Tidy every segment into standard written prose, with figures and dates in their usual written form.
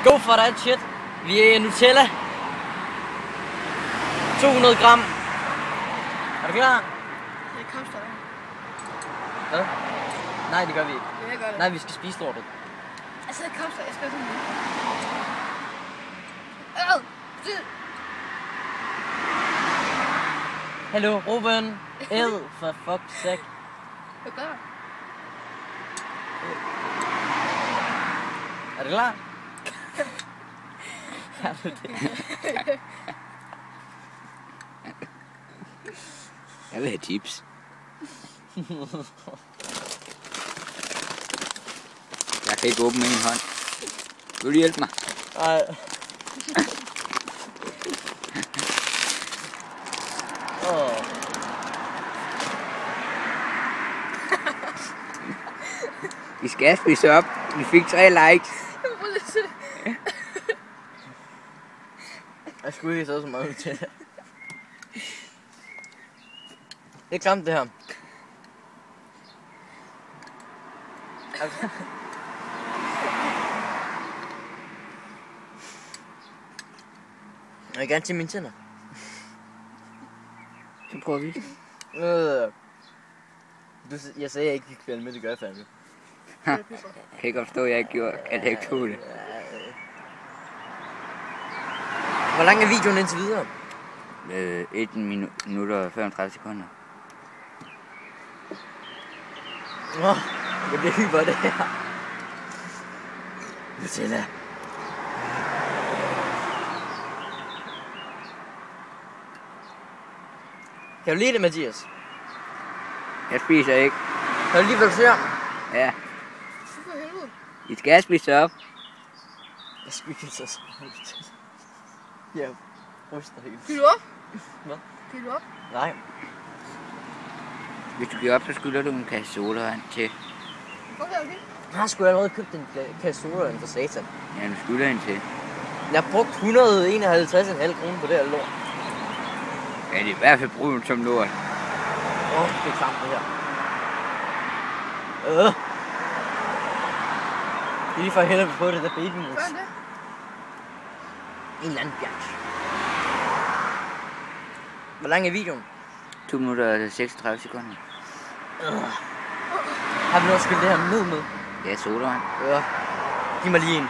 Go for that shit. Vi er Nutella. 200 gram. Er du klar? Det koster dig. Hvad? Nej, det gør vi ikke. Ja, jeg gør det. Nej, vi skal spise lortet. Altså, det koster. Jeg skal have sådan noget. Hallo, Ruben. Æd for fuck's sake. Hvad gør jeg? Er du klar? Jeg vil have tips. Jeg kan ikke åbne med en hånd. Vil du hjælpe mig? Nej. Vi skal spise op. Vi fik 3 likes. Jeg skulle ikke så meget til det. Det er klamt det her. Altså. Jeg vil gerne til mine tænder. Så prøver vi. Jeg sagde, at jeg ikke fik kvæl med, det gør jeg fandme. Kan ikke godt forstå, at jeg ikke gjorde, at jeg ikke tog det. Hvor lang er videoen indtil videre? 1 minut og 35 sekunder. Jeg bliver hyper det her. Nutella. Kan du lide det, Mathias? Jeg spiser ikke. Kan du lide, hvad du ser? Ja. For helvede. I skal spise op. Jeg spiser så højt. Jeg ryster helt. Giver du op? Hvad? Giver du op? Nej. Hvis du giver op, så skylder du en kasse sodavand til. Okay. Jeg har sgu allerede købt en kasse sodavand for satan. Ja, du skylder en til. Jeg har brugt 151,5 kroner på det her lort. Ja, det er i hvert fald brugt som lort. Det er klamt det her. Det er lige for at hælde på det der babymus. Gør det? En eller anden bjerg. Hvor lang er videoen? 2 minutter og 36 sekunder. Har vi noget at skylde det her ned med? Ja, sodavand. Giv mig lige en.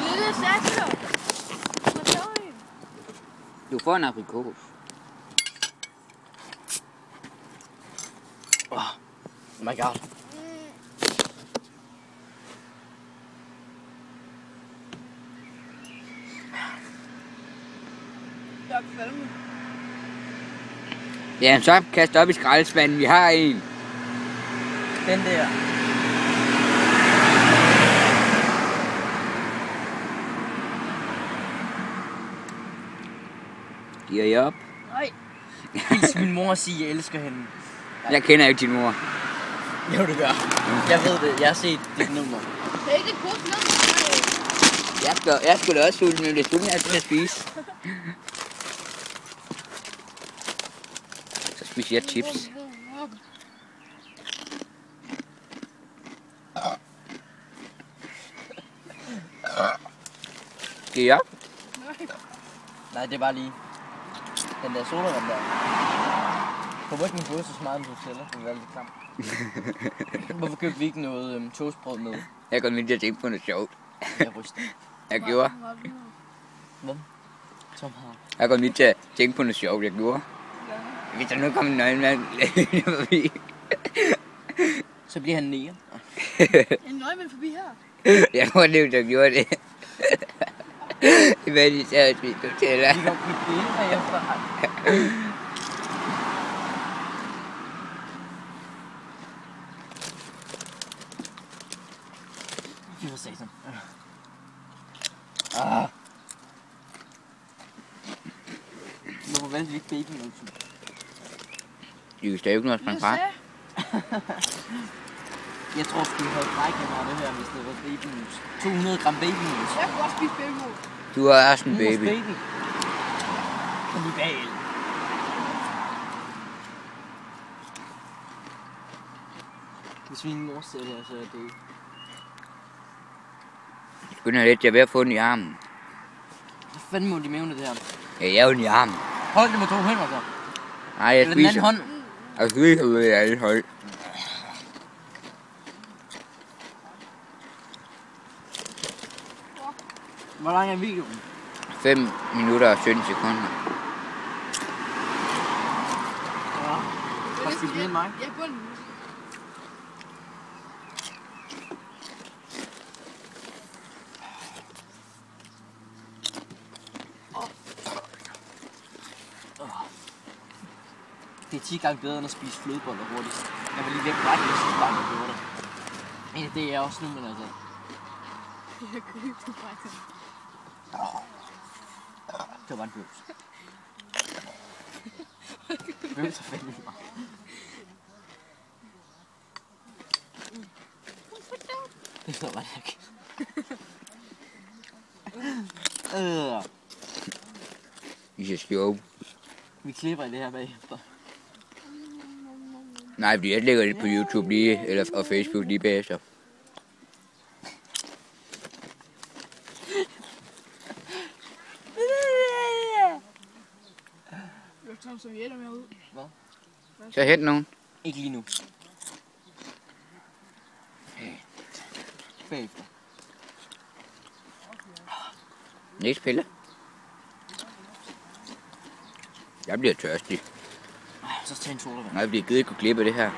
Lille satser. Hvad tager I? Du får en aprikos. Oh my god. Jeg er kvalme. Ja, så kast op i skraldespanden. Vi har en. Den der. Giver I op? Nej. Hils min mor og sige, at jeg elsker hende. Jeg kender ikke din mor. Jo, det gør. Jeg ved det. Jeg har set dit nummer. Det er ikke et kort nummer. Jeg skulle da også sulten, men det er sulten, jeg skal spise. Så spiser jeg chips. Skal I op? Nej, det er bare lige den der sodavand der. Håber ikke, min både så meget med Nutella, det vil være lidt klam. Hvorfor købte vi ikke noget toastbrød med? Jeg går lige til at tænke på noget sjovt. Jeg ryster. Jeg gjorde. Hvad? Tom har. Jeg går lige til at tænke på noget sjovt, jeg gjorde. Hvis der nu kommer en nøgenmand forbi. Så bliver han nære. En nøgmand forbi her. Jeg må leve, der gjorde det. Hvad de sagde, at vi Nutella. Vi kan blive billede herfra. Fy for satan. Hvorfor valgte vi ikke babymælken? De kan stadig ikke noget springe fra. Jeg tror sgu, vi havde brækket mig det her, hvis det var babymus. 200 gram babymus. Jeg kunne også spise babymus. Du er også en baby. baby. Kannibal. Hvis min mor ser det her, så er det begynder lidt, jeg er ved at få den i armen. Hvad fanden må de mævne det her? Ja, jeg er jo den i armen. Hold det med 2 hænder så. Nej, jeg Eller den anden spiser. hånd. Jeg spiser ud af alle hold. Hvor lang er videoen? 5 minutter og 17 sekunder. Ja. Har du mere end mig? Jeg er bunden. Det er 10 gange bedre end at spise flødeboller hurtigt. Jeg var lige ved at brække det sidste gang, jeg gjorde det. Men det er jeg også nu, men altså. Jeg kunne ikke brække. Det var bare en bøvs. Bøvs er fandme mig. Det står bare ikke. I skal sjove. Vi klipper i det her bagefter. Nej, fordi jeg lægger det på YouTube lige, eller og Facebook lige bagefter. Du har taget servietter med ud. Hvad? Så hent nogen. Ikke lige nu. Bagefter. Næste pille. Jeg bliver tørstig. Så tag en sodavand. Nej, fordi jeg gider ikke kunne klippe det her.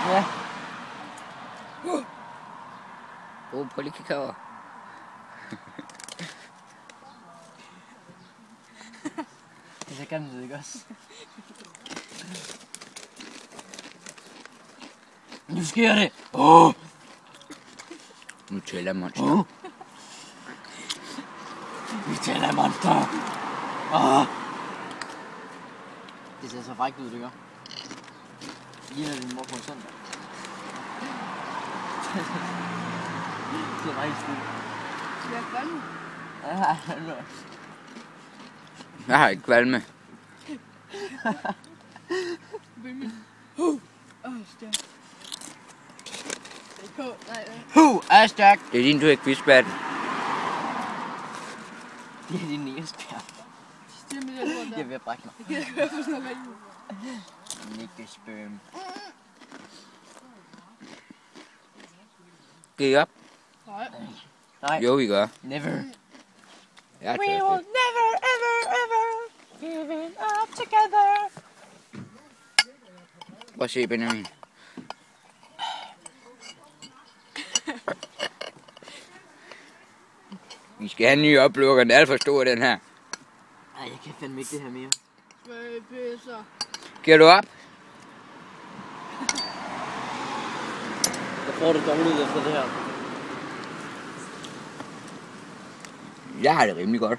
Ja. Prøv lige at kigge over. Det er så gammelt, det ikke også? Nu sker det! Nutella Monster. Nutella Monster! Det ser så frækt ud, det gør. Ligner din mor på en søndag. Det er meget stil. Jeg er grønne. Jeg har ikke kvalme. Stærk. Nej, Er stærk! Det er din, du er quizbad. Det er din næsbjerg. styr med det lort Jeg der. er ved at brække mig. Jeg kan ikke høre på sådan noget. Nikkespøm. Giv op. Nej. Nej, Jo, vi gør. never. Jeg er We will tørstig. never, ever, ever give it up together. Prøv at se, Benjamin. Vi skal have en ny oplukker. Den er alt for stor, den her. Ej, jeg kan fandme ikke det her mere. Spøgelser. Giver du op? Jeg får det dårligt efter det her. Jeg har det rimelig godt.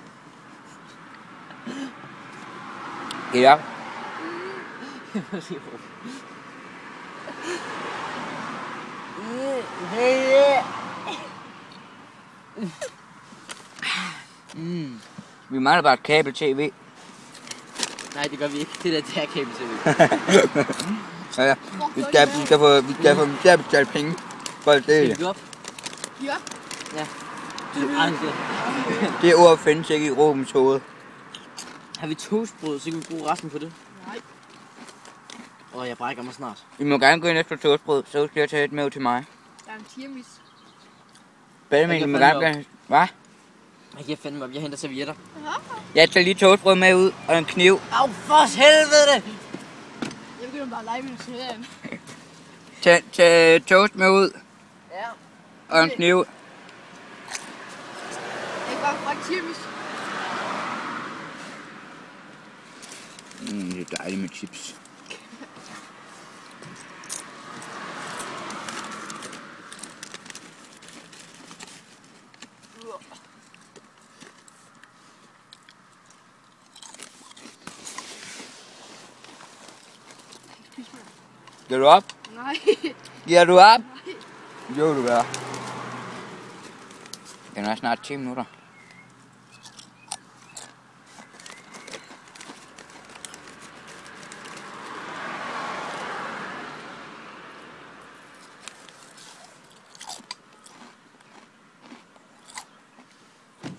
Giver op? Vi mangler bare et kabel-tv. Nej, det gør vi ikke. Det der tærkabel til vi. Ja, vi skal betale penge for det. Skal vi op? Ja. Ja. Det er aldrig. Det ord findes ikke i Romens hoved. Har vi toastbrød, så kan vi bruge resten på det. Nej. Jeg brækker mig snart. Vi må gerne gå ind efter toastbrød, så skal jeg tage et med ud til mig. Der er en tiramisu. Benjamin, du må gerne blive... Hvad? Jeg giver fandme op. Jeg henter servietter. Jeg tager lige toastbrød med ud og en kniv. Au, for helvede! Jeg begynder bare at lege med serien. Tag toast med ud Ja. og en kniv. Jeg kan bare brække tiramisu. Det er dejligt med chips. Giver du op? Nej. Giver du op? Jo, du gør. Den er snart 10 minutter.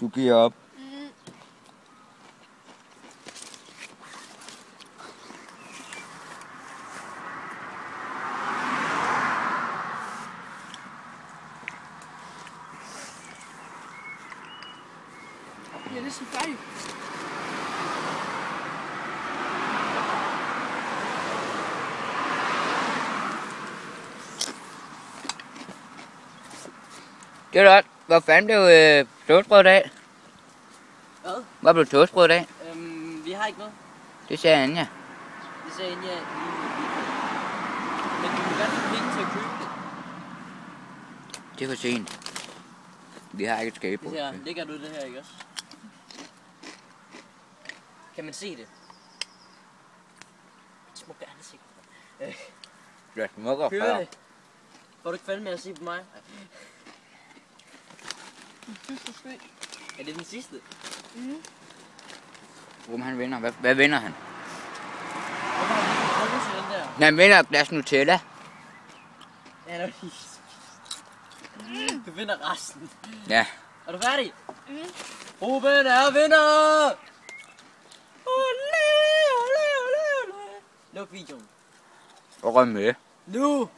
Du giver op. Jeg er næsten færdig. Det er godt. Hvor fanden blev toastbrød af? Hvad? Hvad blev toastbrød af? Vi har ikke noget. Det sagde Anja. Det sagde Anja lige. Men du kan godt få penge til at købe det. Det er for sent. Vi har ikke et skateboard. Det her, ligger du det her, ikke også? Kan man se det? Smukke ansigt. Det er smukkere Hører før. det? Får du ikke fandme med at se på mig? Er det den sidste? Rum han vinder. Hvad vinder han? Hvorfor har vi ikke brugt til den der? Han vinder et glas Nutella. Ja, det var lige. Du vinder resten. Ja. Er du færdig? Ruben er vinder! Ole, ole, ole, ole. Luk videoen. Og røg med. Nu!